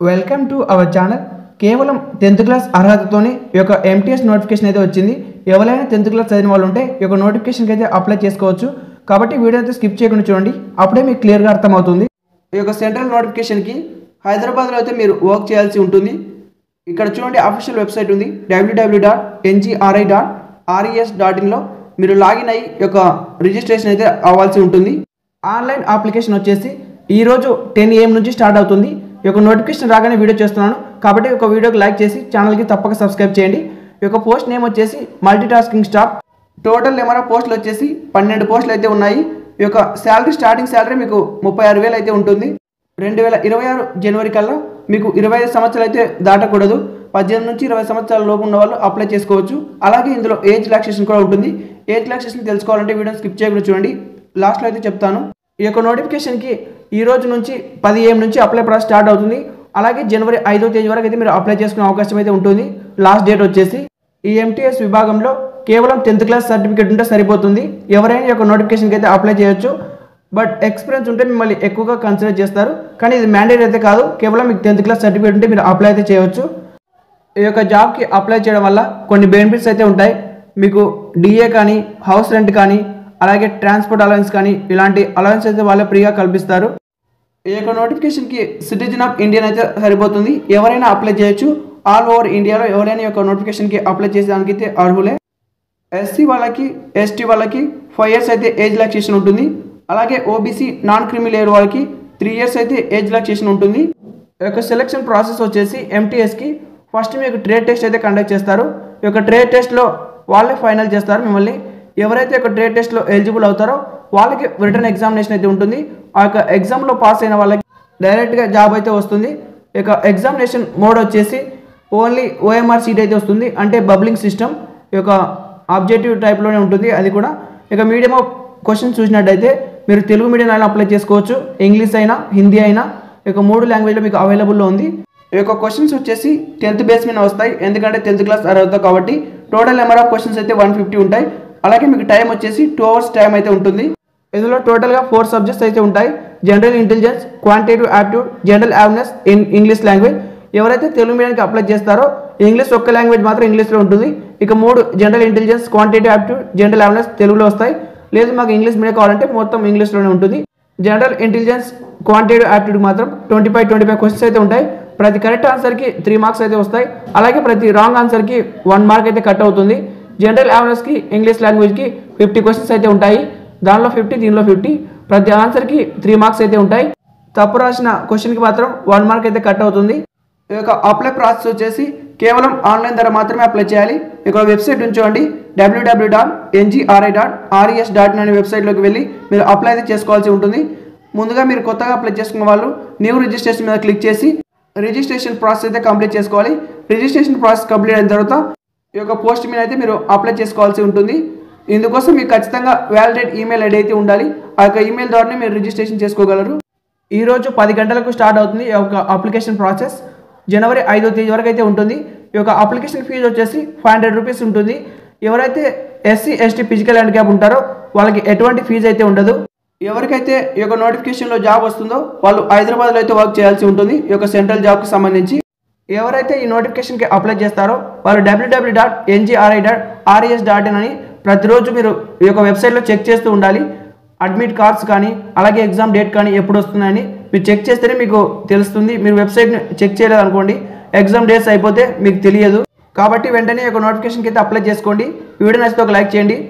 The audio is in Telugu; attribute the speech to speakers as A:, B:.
A: Welcome to our channel. కేవలం 10th క్లాస్ అర్హతతోనే ఈ యొక్క ఎంటీఎస్ నోటిఫికేషన్ అయితే వచ్చింది. ఎవరైనా 10th క్లాస్ చదివిన వాళ్ళు ఉంటే ఈ యొక్క నోటిఫికేషన్కి అయితే అప్లై చేసుకోవచ్చు. కాబట్టి వీడియో అయితే స్కిప్ చేయకుండా చూడండి, అప్పుడే మీకు క్లియర్గా అర్థమవుతుంది. ఈ యొక్క సెంట్రల్ నోటిఫికేషన్కి హైదరాబాద్లో అయితే మీరు వర్క్ చేయాల్సి ఉంటుంది. ఇక్కడ చూడండి, అఫీషియల్ వెబ్సైట్ ఉంది www.ngri.res.in. మీరు లాగిన్ అయ్యి ఈ యొక్క రిజిస్ట్రేషన్ అయితే అవ్వాల్సి ఉంటుంది. ఆన్లైన్ అప్లికేషన్ వచ్చేసి ఈరోజు 10 AM నుంచి స్టార్ట్ అవుతుంది. ఈ యొక్క నోటిఫికేషన్ రాగానే వీడియో చేస్తున్నాను, కాబట్టి ఒక వీడియోకి లైక్ చేసి ఛానల్కి తప్పక సబ్స్క్రైబ్ చేయండి. ఈ యొక్క పోస్ట్ నేమ్ వచ్చేసి multitasking staff. Total number of పోస్టులు వచ్చేసి 12 పోస్టులు అయితే ఉన్నాయి. ఈ యొక్క శాలరీ, స్టార్టింగ్ శాలరీ మీకు 36,000 అయితే ఉంటుంది. 2026 జనవరి కల్లా మీకు 25 సంవత్సరాలు అయితే దాటకూడదు. 18 నుంచి 20 సంవత్సరాల లోపు ఉన్న వాళ్ళు అప్లై చేసుకోవచ్చు. అలాగే ఇందులో ఏజ్ రిలాక్సేషన్ కూడా ఉంటుంది. ఏజ్ రిలాక్సేషన్ తెలుసుకోవాలంటే వీడియో స్కిప్ చేయకుండా చూడండి, లాస్ట్లో అయితే చెప్తాను. ఈ యొక్క నోటిఫికేషన్కి ఈ రోజు నుంచి 10 AM నుంచి అప్లై ప్రాసెస్ స్టార్ట్ అవుతుంది. అలాగే జనవరి 5వ తేదీ వరకు అయితే మీరు అప్లై చేసుకునే అవకాశం అయితే ఉంటుంది. లాస్ట్ డేట్ వచ్చేసి ఈ ఎంటీఎస్ విభాగంలో కేవలం 10th క్లాస్ సర్టిఫికేట్ ఉంటే సరిపోతుంది. ఎవరైనా ఈ యొక్క నోటిఫికేషన్కి అయితే అప్లై చేయొచ్చు. బట్ ఎక్స్పీరియన్స్ ఉంటే మిమ్మల్ని ఎక్కువగా కన్సిడర్ చేస్తారు, కానీ ఇది మ్యాండేట్ అయితే కాదు. కేవలం మీకు 10th క్లాస్ సర్టిఫికేట్ ఉంటే మీరు అప్లై అయితే చేయవచ్చు. ఈ యొక్క జాబ్కి అప్లై చేయడం వల్ల కొన్ని బెనిఫిట్స్ అయితే ఉంటాయి. మీకు డిఏ కానీ, హౌస్ రెంట్ కానీ, అలాగే ట్రాన్స్పోర్ట్ అలవెన్స్ కానీ, ఇలాంటి అలవెన్స్ అయితే వాళ్ళే ఫ్రీగా కల్పిస్తారు. ఈ యొక్క నోటిఫికేషన్కి సిటిజన్ ఆఫ్ ఇండియన్ అయితే సరిపోతుంది. ఎవరైనా అప్లై చేయొచ్చు. ఆల్ ఓవర్ ఇండియాలో ఎవరైనా ఈ యొక్క నోటిఫికేషన్కి అప్లై చేసేదానికి అయితే అర్హులే. ఎస్సీ వాళ్ళకి, ఎస్టీ వాళ్ళకి 5 years అయితే ఏజ్ రిలాక్సేషన్ ఉంటుంది. అలాగే ఓబీసీ, నాన్ క్రిమి లేయర్ వాళ్ళకి 3 years అయితే ఏజ్ రిలాక్సేషన్ ఉంటుంది. ఈ యొక్క సెలక్షన్ ప్రాసెస్ వచ్చేసి ఎంటీఎస్కి ఫస్ట్ మీకు ట్రేడ్ టెస్ట్ అయితే కండక్ట్ చేస్తారు. ఈ యొక్క ట్రేడ్ టెస్ట్లో వాళ్ళే ఫైనల్ చేస్తారు మిమ్మల్ని. ఎవరైతే ఒక ట్రేడ్ టెస్ట్లో ఎలిజిబుల్ అవుతారో వాళ్ళకి రిటర్న్ ఎగ్జామినేషన్ అయితే ఉంటుంది. ఆ యొక్క ఎగ్జామ్లో పాస్ అయిన వాళ్ళకి డైరెక్ట్గా జాబ్ అయితే వస్తుంది. ఈ యొక్క ఎగ్జామినేషన్ మోడ్ వచ్చేసి ఓన్లీ ఓఎంఆర్ సీట్ అయితే వస్తుంది, అంటే బబ్లింగ్ సిస్టమ్. ఈ యొక్క ఆబ్జెక్టివ్ టైప్లోనే ఉంటుంది. అది కూడా ఇక మీడియం ఆఫ్ క్వశ్చన్స్ చూసినట్టయితే మీరు తెలుగు మీడియం అయినా అప్లై చేసుకోవచ్చు, ఇంగ్లీష్ అయినా, హిందీ అయినా. ఈ యొక్క 3 లాంగ్వేజ్లో మీకు అవైలబుల్లో ఉంది. ఈ యొక్క క్వశ్చన్స్ వచ్చేసి 10th బేస్ మీద వస్తాయి, ఎందుకంటే 10th క్లాస్ అర్హత కాబట్టి. టోటల్ నెంబర్ ఆఫ్ క్వశ్చన్స్ అయితే 150 ఉంటాయి. అలాగే మీకు టైం వచ్చేసి 2 hours టైం అయితే ఉంటుంది. ఇందులో టోటల్గా 4 సబ్జెక్ట్స్ అయితే ఉంటాయి: general intelligence, quantitative aptitude, general awareness in English language. ఎవరైతే తెలుగు మీడియానికి అప్లై చేస్తారో ఇంగ్లీష్ ఒక్క లాంగ్వేజ్ మాత్రం ఇంగ్లీష్లో ఉంటుంది. ఇక 3 general intelligence, quantitative aptitude, general awareness తెలుగులో వస్తాయి. లేదు మాకు ఇంగ్లీష్ మీడియం కావాలంటే మొత్తం ఇంగ్లీష్లోనే ఉంటుంది. జనరల్ ఇంటెలిజెన్స్, క్వాంటిటేటివ్ యాప్టిట్యూడ్ మాత్రం 25 క్వశ్చన్స్ అయితే ఉంటాయి. ప్రతి కరెక్ట్ ఆన్సర్కి 3 marks అయితే వస్తాయి. అలాగే ప్రతి రాంగ్ ఆన్సర్కి 1 mark అయితే కట్ అవుతుంది. జనరల్ అవేర్నెస్కి, ఇంగ్లీష్ లాంగ్వేజ్కి 50 క్వశ్చన్స్ అయితే ఉంటాయి. దానిలో 50, దీనిలో 50. ప్రతి ఆన్సర్కి 3 marks అయితే ఉంటాయి. తప్పు రాసిన క్వశ్చన్కి మాత్రం 1 mark అయితే కట్ అవుతుంది. ఈ యొక్క అప్లై ప్రాసెస్ వచ్చేసి కేవలం ఆన్లైన్ ద్వారా మాత్రమే అప్లై చేయాలి. ఇక వెబ్సైట్ ఉంచండి, www.ngri.res.in అనే వెబ్సైట్లోకి వెళ్ళి మీరు అప్లై అయితే చేసుకోవాల్సి ఉంటుంది. ముందుగా మీరు కొత్తగా అప్లై చేసుకున్న వాళ్ళు న్యూ రిజిస్ట్రేషన్ మీద క్లిక్ చేసి రిజిస్ట్రేషన్ ప్రాసెస్ అయితే కంప్లీట్ చేసుకోవాలి. రిజిస్ట్రేషన్ ప్రాసెస్ కంప్లీట్ అయిన తర్వాత ఈ యొక్క పోస్ట్ మీద అయితే మీరు అప్లై చేసుకోవాల్సి ఉంటుంది. ఇందుకోసం మీకు ఖచ్చితంగా వ్యాలిడేట్ ఈమెయిల్ ఐడి అయితే ఉండాలి. ఆ యొక్క ఈమెయిల్ ద్వారానే మీరు రిజిస్ట్రేషన్ చేసుకోగలరు. ఈరోజు 10 గంటలకు స్టార్ట్ అవుతుంది ఈ యొక్క అప్లికేషన్ ప్రాసెస్. జనవరి 5వ తేదీ వరకు అయితే ఉంటుంది. ఈ యొక్క అప్లికేషన్ ఫీజు వచ్చేసి 500 రూపీస్ ఉంటుంది. ఎవరైతే ఎస్సీ, ఎస్టీ, ఫిజికల్ హ్యాండిక్యాప్ ఉంటారో వాళ్ళకి ఎటువంటి ఫీజు అయితే ఉండదు. ఎవరికైతే ఈ యొక్క నోటిఫికేషన్లో జాబ్ వస్తుందో వాళ్ళు హైదరాబాద్లో అయితే వర్క్ చేయాల్సి ఉంటుంది. ఈ యొక్క సెంట్రల్ జాబ్కి సంబంధించి ఎవరైతే ఈ నోటిఫికేషన్కి అప్లై చేస్తారో వాళ్ళు www.ngri.res.in అని ప్రతిరోజు మీరు ఈ యొక్క వెబ్సైట్లో చెక్ చేస్తూ ఉండాలి. అడ్మిట్ కార్డ్స్ కానీ, అలాగే ఎగ్జామ్ డేట్ కానీ ఎప్పుడు వస్తున్నాయని మీరు చెక్ చేస్తేనే మీకు తెలుస్తుంది. మీరు వెబ్సైట్ని చెక్ చేయలేదు అనుకోండి, ఎగ్జామ్ డేట్స్ అయిపోతే మీకు తెలియదు. కాబట్టి వెంటనే ఈ యొక్క నోటిఫికేషన్కి అయితే అప్లై చేసుకోండి. వీడియో నచ్చితే ఒక లైక్ చేయండి.